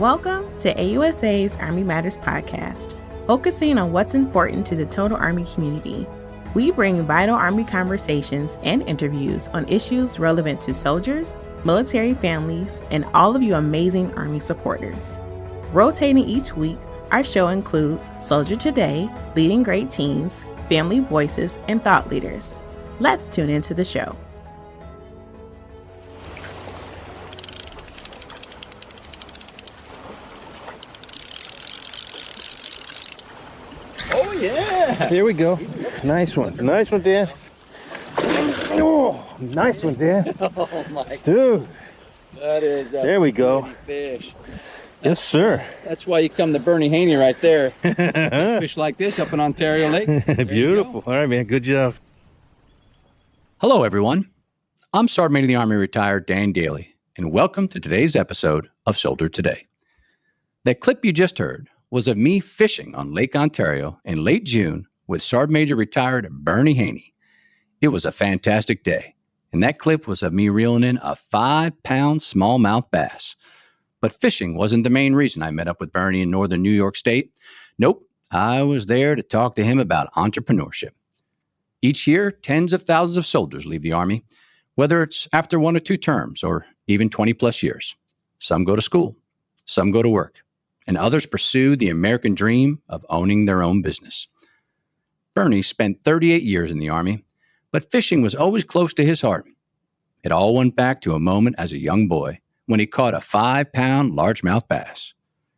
Welcome to AUSA's Army Matters podcast, focusing on what's important to the total Army community. We bring vital Army conversations and interviews on issues relevant to soldiers, military families, and all of you amazing Army supporters. Rotating each week, our show includes Soldier Today, Leading Great Teams, Family Voices, and Thought Leaders. Let's tune into the show. Oh, yeah. Here we go. Nice one. Nice one, Dan. Oh, nice one, Dan. Oh, my. Dude. That is a there we go. Fish. Yes, sir. That's why you come to Burnie Haney right there. Fish like this up in Ontario Lake. Beautiful. All right, man. Good job. Hello, everyone. I'm Sergeant Major of the Army Retired Dan Dailey, and welcome to today's episode of Soldier Today. That clip you just heard was of me fishing on Lake Ontario in late June with Sergeant Major Retired Burnie Haney. It was a fantastic day, and that clip was of me reeling in a 5-pound smallmouth bass. But fishing wasn't the main reason I met up with Burnie in northern New York State. Nope, I was there to talk to him about entrepreneurship. Each year, tens of thousands of soldiers leave the Army, whether it's after 1 or 2 terms or even 20-plus years. Some go to school, some go to work, and others pursue the American dream of owning their own business. Burnie spent 38 years in the Army, but fishing was always close to his heart. It all went back to a moment as a young boy when he caught a 5-pound largemouth bass.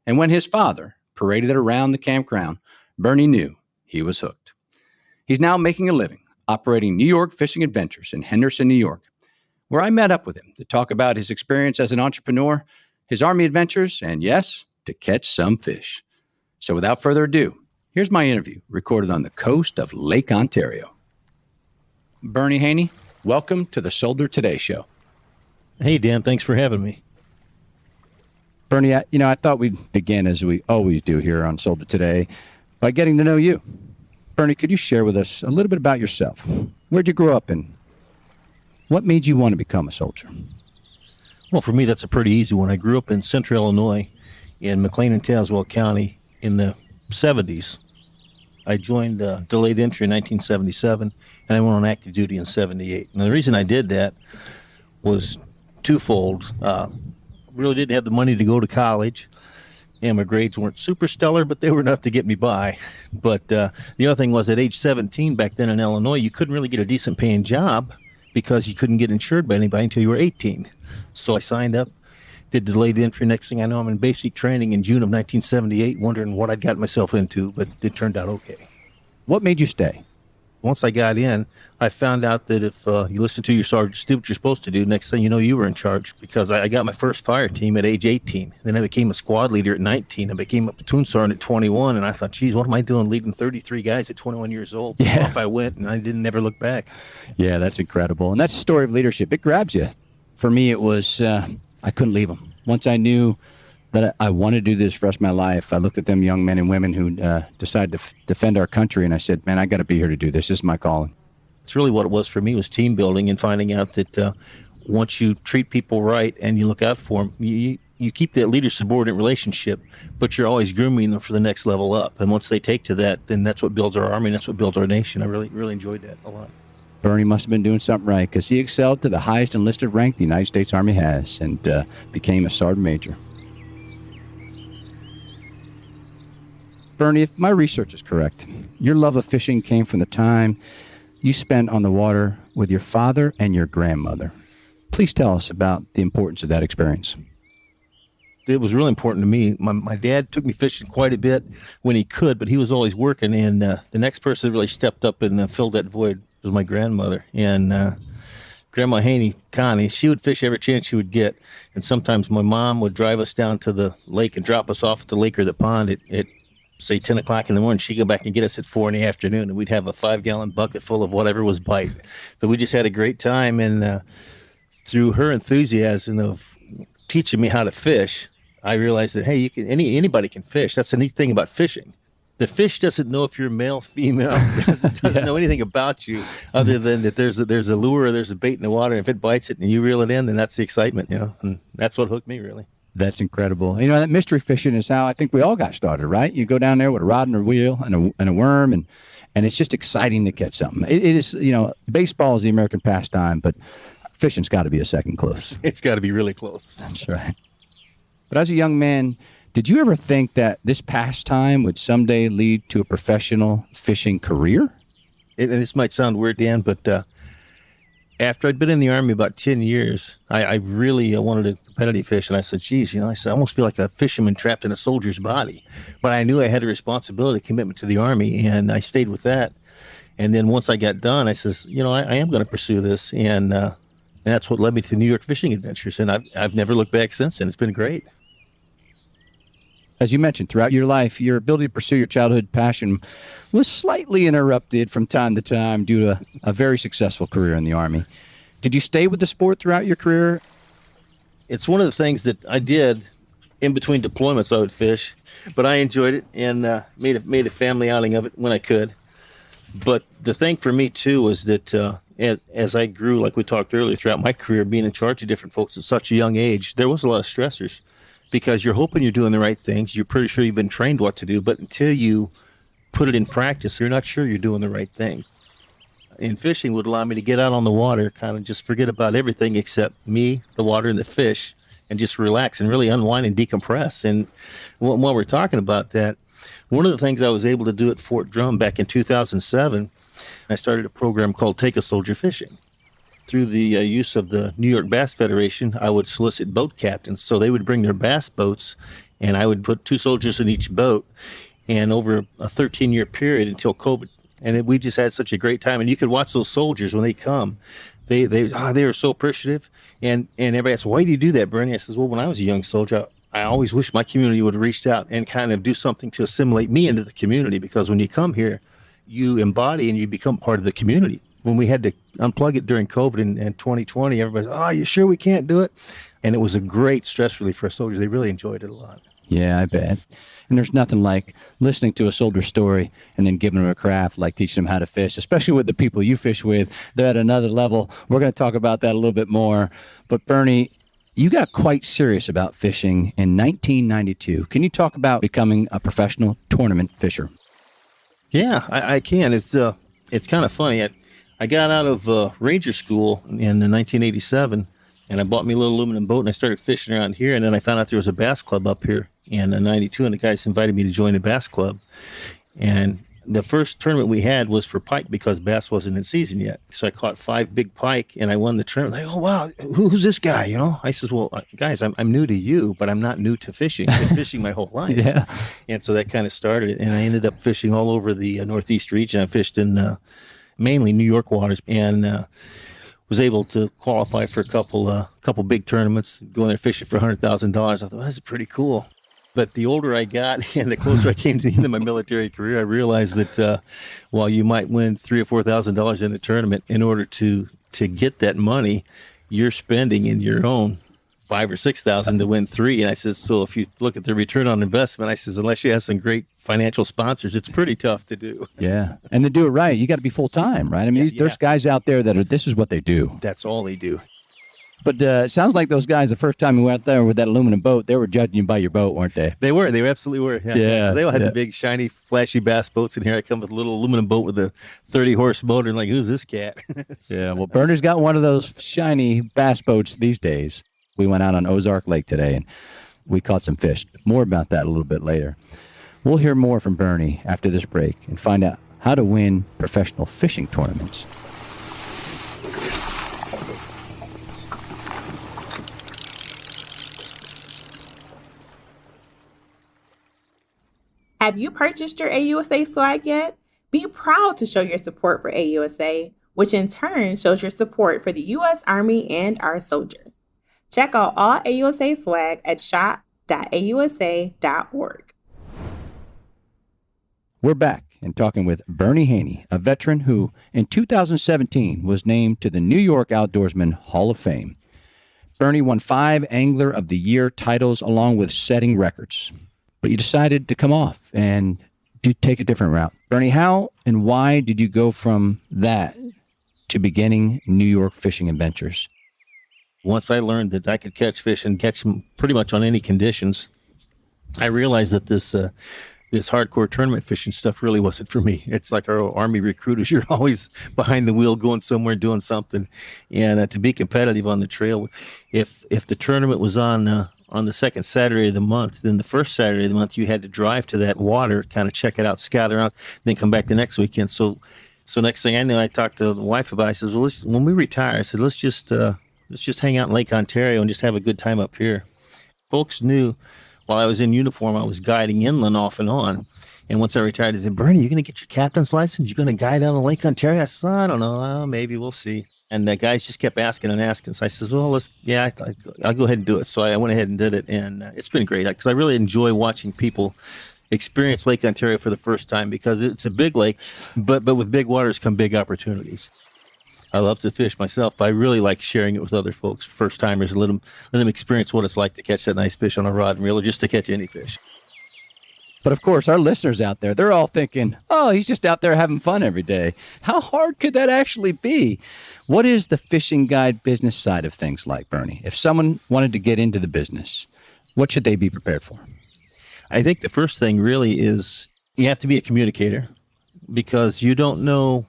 And when his father paraded it around the campground, Burnie knew he was hooked. He's now making a living operating New York Fishing Adventures in Henderson, New York, where I met up with him to talk about his experience as an entrepreneur, his Army adventures, and yes, to catch some fish. So without further ado, here's my interview recorded on the coast of Lake Ontario. Burnie Haney, welcome to the Soldier Today show. Hey, Dan. Thanks for having me. Burnie, I thought we'd begin as we always do here on Soldier Today by getting to know you. Burnie, could you share with us a little bit about yourself? Where'd you grow up and what made you want to become a soldier? Well, for me, that's a pretty easy one. I grew up in central Illinois in McLean and Tazewell County in the 70s. I joined delayed entry in 1977, and I went on active duty in 78. And the reason I did that was twofold. Really didn't have the money to go to college, and my grades weren't super stellar, but they were enough to get me by. But the other thing was at age 17 back then in Illinois, you couldn't really get a decent paying job because you couldn't get insured by anybody until you were 18. So I signed up, did delayed entry. Next thing I know, I'm in basic training in June of 1978, wondering what I'd got myself into, but it turned out okay. What made you stay? Once I got in, I found out that if you listen to your sergeant, do what you're supposed to do, next thing you know, you were in charge, because I got my first fire team at age 18. Then I became a squad leader at 19. I became a platoon sergeant at 21, and I thought, geez, what am I doing leading 33 guys at 21 years old? Yeah. Off I went, and I didn't never look back. Yeah, that's incredible. And that's the story of leadership. It grabs you. For me, it was, I couldn't leave them. Once I knew that I wanted to do this for the rest of my life, I looked at them young men and women who decided to defend our country, and I said, man, I got to be here to do this. This is my calling. It's really what it was for me, was team building and finding out that once you treat people right and you look out for them, you keep that leader-subordinate relationship, but you're always grooming them for the next level up. And once they take to that, then that's what builds our Army, and that's what builds our nation. I really, really enjoyed that a lot. Burnie must have been doing something right, because he excelled to the highest enlisted rank the United States Army has and became a sergeant major. Burnie, if my research is correct, your love of fishing came from the time you spent on the water with your father and your grandmother. Please tell us about the importance of that experience. It was really important to me. My dad took me fishing quite a bit when he could, but he was always working, and the next person that really stepped up and filled that void was my grandmother. And Grandma Haney, Connie, she would fish every chance she would get, and sometimes my mom would drive us down to the lake and drop us off at the lake or the pond at say 10 o'clock in the morning. She'd go back and get us at 4 in the afternoon, and we'd have a 5-gallon bucket full of whatever was bite. But we just had a great time, and through her enthusiasm of teaching me how to fish, I realized that, hey, anybody can fish. That's the neat thing about fishing. The fish doesn't know if you're male, female, doesn't know anything about you other than that there's a lure or there's a bait in the water. And if it bites it and you reel it in, then that's the excitement, and that's what hooked me, really. That's incredible. You know, that mystery fishing is how I think we all got started, right? You go down there with a rod and a reel and a worm, and it's just exciting to catch something. It is, you know, baseball is the American pastime, but fishing's got to be a second close. It's got to be really close. That's right. But as a young man, did you ever think that this pastime would someday lead to a professional fishing career? And this might sound weird, Dan, but after I'd been in the Army about 10 years, I really wanted to competitive fish. And I said, geez, you know, I almost feel like a fisherman trapped in a soldier's body. But I knew I had a responsibility, commitment to the Army, and I stayed with that. And then once I got done, I says, you know, I am going to pursue this. And that's what led me to New York fishing adventures. And I've never looked back since then. It's been great. As you mentioned, throughout your life, your ability to pursue your childhood passion was slightly interrupted from time to time due to a very successful career in the Army. Did you stay with the sport throughout your career? It's one of the things that I did in between deployments. I would fish, but I enjoyed it and made a family outing of it when I could. But the thing for me, too, was that as I grew, like we talked earlier, throughout my career, being in charge of different folks at such a young age, there was a lot of stressors. Because you're hoping you're doing the right things. You're pretty sure you've been trained what to do, but until you put it in practice, you're not sure you're doing the right thing. And fishing would allow me to get out on the water, kind of just forget about everything except me, the water, and the fish, and just relax and really unwind and decompress. And while we're talking about that, one of the things I was able to do at Fort Drum back in 2007, I started a program called Take a Soldier Fishing. Through the use of the New York Bass Federation, I would solicit boat captains. So they would bring their bass boats, and I would put 2 soldiers in each boat. And over a 13-year period until COVID, and we just had such a great time. And you could watch those soldiers when they come. They were so appreciative. And everybody asked, why do you do that, Burnie? I says, well, when I was a young soldier, I always wished my community would have reached out and kind of do something to assimilate me into the community. Because when you come here, you embody and you become part of the community. When we had to unplug it during COVID in 2020, everybody's, oh, you sure we can't do it? And it was a great stress relief for our soldiers. They really enjoyed it a lot. Yeah, I bet. And there's nothing like listening to a soldier story and then giving them a craft, like teaching them how to fish, especially with the people you fish with. They're at another level. We're going to talk about that a little bit more. But Burnie, you got quite serious about fishing in 1992. Can you talk about becoming a professional tournament fisher? Yeah, I can. It's kind of funny. I got out of Ranger School in 1987, and I bought me a little aluminum boat, and I started fishing around here. And then I found out there was a bass club up here in 92, and the guys invited me to join the bass club. And the first tournament we had was for pike because bass wasn't in season yet. So I caught 5 big pike, and I won the tournament. Like, oh, wow, who's this guy, you know? I says, well, guys, I'm new to you, but I'm not new to fishing. I've been fishing my whole life. Yeah. And so that kind of started it. And I ended up fishing all over the Northeast region. I fished in mainly New York waters, and was able to qualify for a couple big tournaments, going there fishing for $100,000. I thought, well, that's pretty cool. But the older I got and the closer I came to the end of my military career, I realized that while you might win $3,000 or $4,000 in a tournament, in order to get that money, you're spending in your own $5,000 or $6,000 to win 3. And I said, so if you look at the return on investment, I says, unless you have some great financial sponsors, it's pretty tough to do. Yeah. And to do it right, you got to be full time, right? I mean, there's guys out there that this is what they do. That's all they do. But it sounds like those guys, the first time you went out there with that aluminum boat, they were judging you by your boat, weren't they? They were. They absolutely were. Yeah. They all had the big, shiny, flashy bass boats, and here I come with a little aluminum boat with a 30-horse motor, and like, who's this cat? Yeah. Well, Burnie's got one of those shiny bass boats these days. We went out on Ozark Lake today, and we caught some fish. More about that a little bit later. We'll hear more from Burnie after this break and find out how to win professional fishing tournaments. Have you purchased your AUSA swag yet? Be proud to show your support for AUSA, which in turn shows your support for the U.S. Army and our soldiers. Check out all AUSA swag at shop.ausa.org. We're back and talking with Burnie Haney, a veteran who in 2017 was named to the New York Outdoorsman Hall of Fame. Burnie won 5 Angler of the Year titles along with setting records. But you decided to come off and take a different route. Burnie, how and why did you go from that to beginning New York fishing adventures? once I learned that I could catch fish and catch them pretty much on any conditions, I realized that this hardcore tournament fishing stuff really wasn't for me. It's like our Army recruiters. You're always behind the wheel going somewhere doing something. And to be competitive on the trail, if the tournament was on the second Saturday of the month, then the first Saturday of the month, you had to drive to that water, kind of check it out, scout it out, then come back the next weekend. So next thing I knew, I talked to the wife about it. I said, well, when we retire, I said, let's just hang out in Lake Ontario and just have a good time up here. Folks knew while I was in uniform, I was guiding inland off and on. And once I retired, they said, Burnie, you going to get your captain's license? You going to guide out on Lake Ontario? I said, I don't know. Maybe we'll see. And the guys just kept asking and asking. So I said, well, I'll go ahead and do it. So I went ahead and did it. And it's been great because I really enjoy watching people experience Lake Ontario for the first time because it's a big lake, but with big waters come big opportunities. I love to fish myself, but I really like sharing it with other folks, first timers, and let them experience what it's like to catch that nice fish on a rod and reel or just to catch any fish. But of course, our listeners out there, they're all thinking, oh, he's just out there having fun every day. How hard could that actually be? What is the fishing guide business side of things like, Burnie? If someone wanted to get into the business, what should they be prepared for? I think the first thing really is you have to be a communicator because you don't know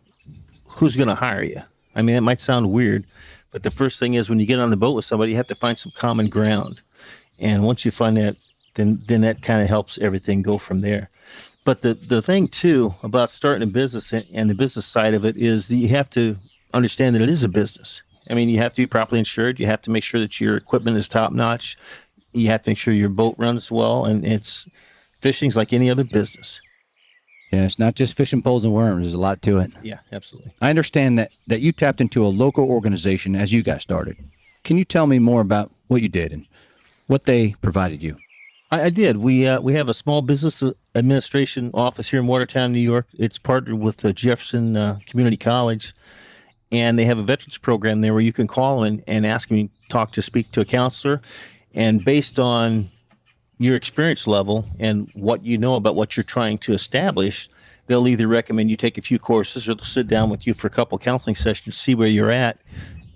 who's going to hire you. I mean, it might sound weird, but the first thing is when you get on the boat with somebody, you have to find some common ground. And once you find that, then that kind of helps everything go from there. But the thing, too, about starting a business and the business side of it is that you have to understand that it is a business. I mean, you have to be properly insured. You have to make sure that your equipment is top-notch. You have to make sure your boat runs well. And fishing's like any other business. Yeah, it's not just fishing poles and worms. There's a lot to it. Yeah, absolutely. I understand that you tapped into a local organization as you got started. Can you tell me more about what you did and what they provided you? I did. We have a small business administration office here in Watertown, New York. It's partnered with Jefferson Community College, and they have a veterans program there where you can call in and ask me to speak to a counselor, and based on your experience level and what you know about what you're trying to establish, they'll either recommend you take a few courses or they'll sit down with you for a couple counseling sessions, see where you're at.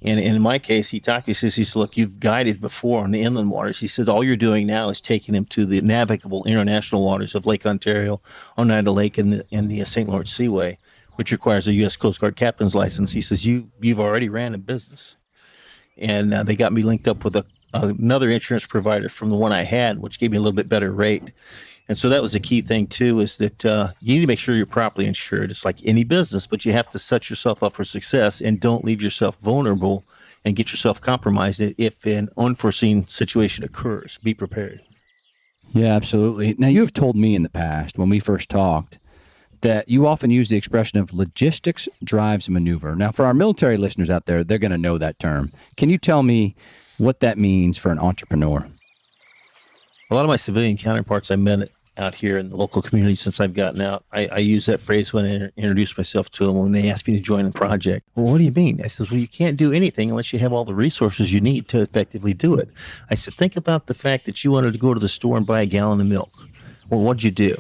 And in my case, he says, look, you've guided before on the inland waters. He said, all you're doing now is taking him to the navigable international waters of Lake Ontario, Oneida Lake, and the St. Lawrence Seaway, which requires a U.S. Coast Guard captain's license. He says, you've already ran a business. And they got me linked up with another insurance provider from the one I had, which gave me a little bit better rate. And so that was the key thing, too, is that you need to make sure you're properly insured. It's like any business, but you have to set yourself up for success and don't leave yourself vulnerable and get yourself compromised if an unforeseen situation occurs. Be prepared. Yeah, absolutely. Now, you have told me in the past when we first talked that you often use the expression of logistics drives maneuver. Now, for our military listeners out there, they're going to know that term. Can you tell me what that means for an entrepreneur? A lot of my civilian counterparts I met out here in the local community since I've gotten out, I use that phrase when I introduce myself to them when they ask me to join the project. Well, what do you mean? I says, well, you can't do anything unless you have all the resources you need to effectively do it. I said, think about the fact that you wanted to go to the store and buy a gallon of milk. Well, what'd you do?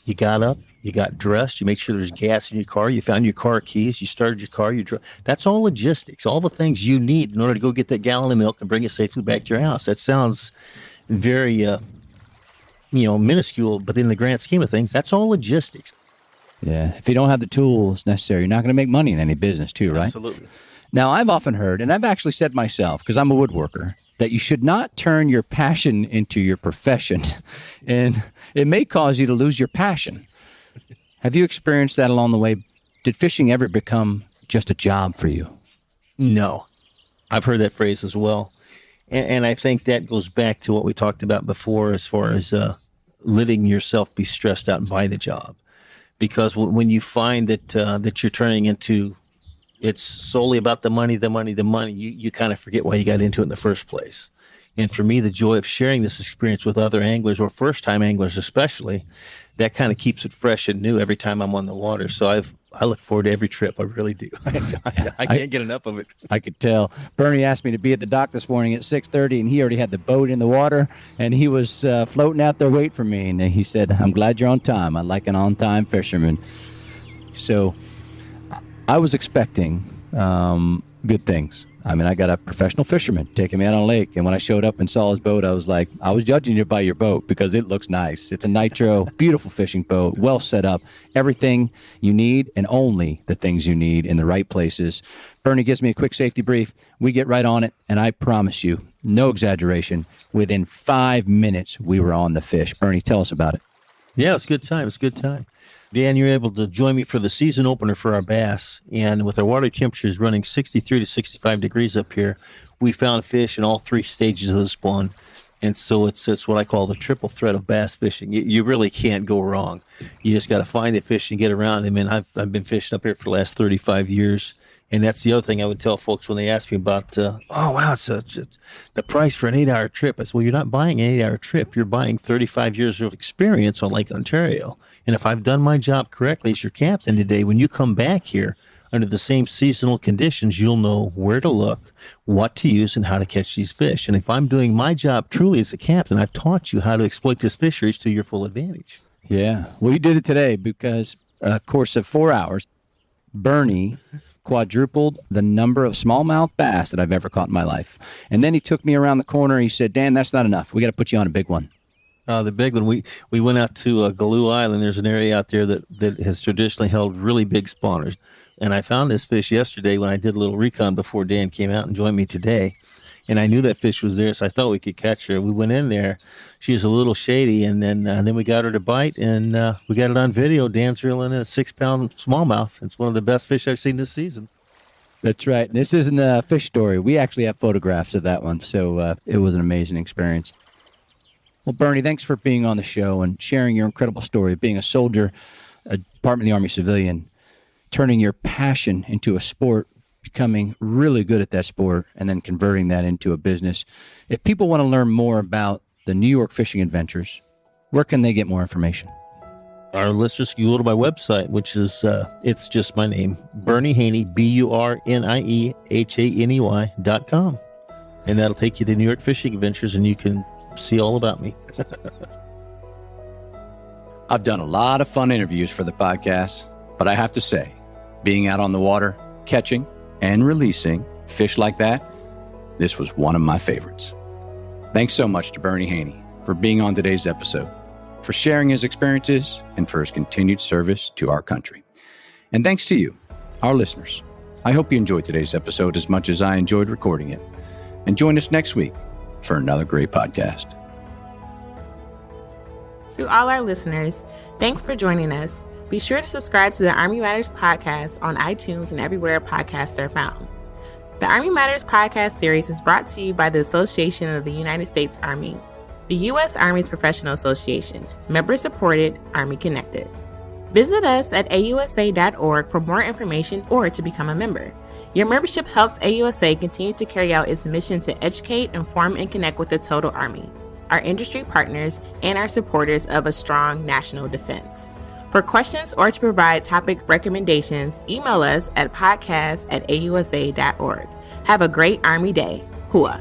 You got up, you got dressed, you made sure there's gas in your car, you found your car keys, you started your car, that's all logistics, all the things you need in order to go get that gallon of milk and bring it safely back to your house. That sounds very minuscule, but in the grand scheme of things, that's all logistics. Yeah. If you don't have the tools necessary, you're not going to make money in any business too, right? Absolutely. Now, I've often heard, and I've actually said myself, because I'm a woodworker, that you should not turn your passion into your profession, and it may cause you to lose your passion. Have you experienced that along the way? Did fishing ever become just a job for you? No. I've heard that phrase as well. And I think that goes back to what we talked about before as far as letting yourself be stressed out by the job. Because when you find that you're turning into, it's solely about the money, you kind of forget why you got into it in the first place. And for me, the joy of sharing this experience with other anglers or first-time anglers especially, that kind of keeps it fresh and new every time I'm on the water. So I look forward to every trip. I really do. I can't get enough of it. I could tell. Bernie asked me to be at the dock this morning at 6:30, and he already had the boat in the water, and he was floating out there waiting for me. And he said, I'm glad you're on time. I like an on-time fisherman. So I was expecting good things. I mean, I got a professional fisherman taking me out on a lake. And when I showed up and saw his boat, I was like, I was judging you by your boat because it looks nice. It's a nitro, beautiful fishing boat, well set up, everything you need and only the things you need in the right places. Burnie gives me a quick safety brief. We get right on it. And I promise you, no exaggeration, within 5 minutes, we were on the fish. Burnie, tell us about it. Yeah, it's a good time. It's a good time. Dan, you're able to join me for the season opener for our bass. And with our water temperatures running 63 to 65 degrees up here, we found fish in all three stages of the spawn. And so it's what I call the triple threat of bass fishing. You really can't go wrong. You just got to find the fish and get around them. And I've been fishing up here for the last 35 years. And that's the other thing I would tell folks when they ask me about, oh, wow, it's the price for an 8-hour trip. I said, well, you're not buying an 8-hour trip. You're buying 35 years of experience on Lake Ontario. And if I've done my job correctly as your captain today, when you come back here under the same seasonal conditions, you'll know where to look, what to use, and how to catch these fish. And if I'm doing my job truly as a captain, I've taught you how to exploit this fisheries to your full advantage. Yeah. Well, you did it today because a course of 4 hours, Burnie quadrupled the number of smallmouth bass that I've ever caught in my life. And then he took me around the corner. He said, Dan, that's not enough. We got to put you on a big one. The big one, we went out to Galoo Island. There's an area out there that has traditionally held really big spawners. And I found this fish yesterday when I did a little recon before Dan came out and joined me today. And I knew that fish was there, so I thought we could catch her. We went in there. She was a little shady, and then we got her to bite, and we got it on video. Dan's reeling in a 6-pound smallmouth. It's one of the best fish I've seen this season. That's right. This isn't a fish story. We actually have photographs of that one, so it was an amazing experience. Well, Burnie, thanks for being on the show and sharing your incredible story of being a soldier, a Department of the Army civilian, turning your passion into a sport, becoming really good at that sport, and then converting that into a business. If people want to learn more about the New York fishing adventures, where can they get more information? Our listeners can go to my website, which is, it's just my name, Burnie Haney, BurnieHaney.com. And that'll take you to New York fishing adventures, and you can see all about me. I've done a lot of fun interviews for the podcast, but I have to say, being out on the water, catching and releasing fish like that, this was one of my favorites. Thanks so much to Burnie Haney for being on today's episode, for sharing his experiences, and for his continued service to our country. And thanks to you, our listeners. I hope you enjoyed today's episode as much as I enjoyed recording it. And join us next week for another great podcast. To all our listeners, thanks for joining us. Be sure to subscribe to the Army Matters podcast on iTunes and everywhere podcasts are found. The Army Matters podcast series is brought to you by the Association of the United States Army, the U.S. Army's professional association, member-supported, Army-connected. Visit us at ausa.org for more information or to become a member. Your membership helps AUSA continue to carry out its mission to educate, inform, and connect with the total Army, our industry partners, and our supporters of a strong national defense. For questions or to provide topic recommendations, email us at podcast@ausa.org. Have a great Army day. Hua.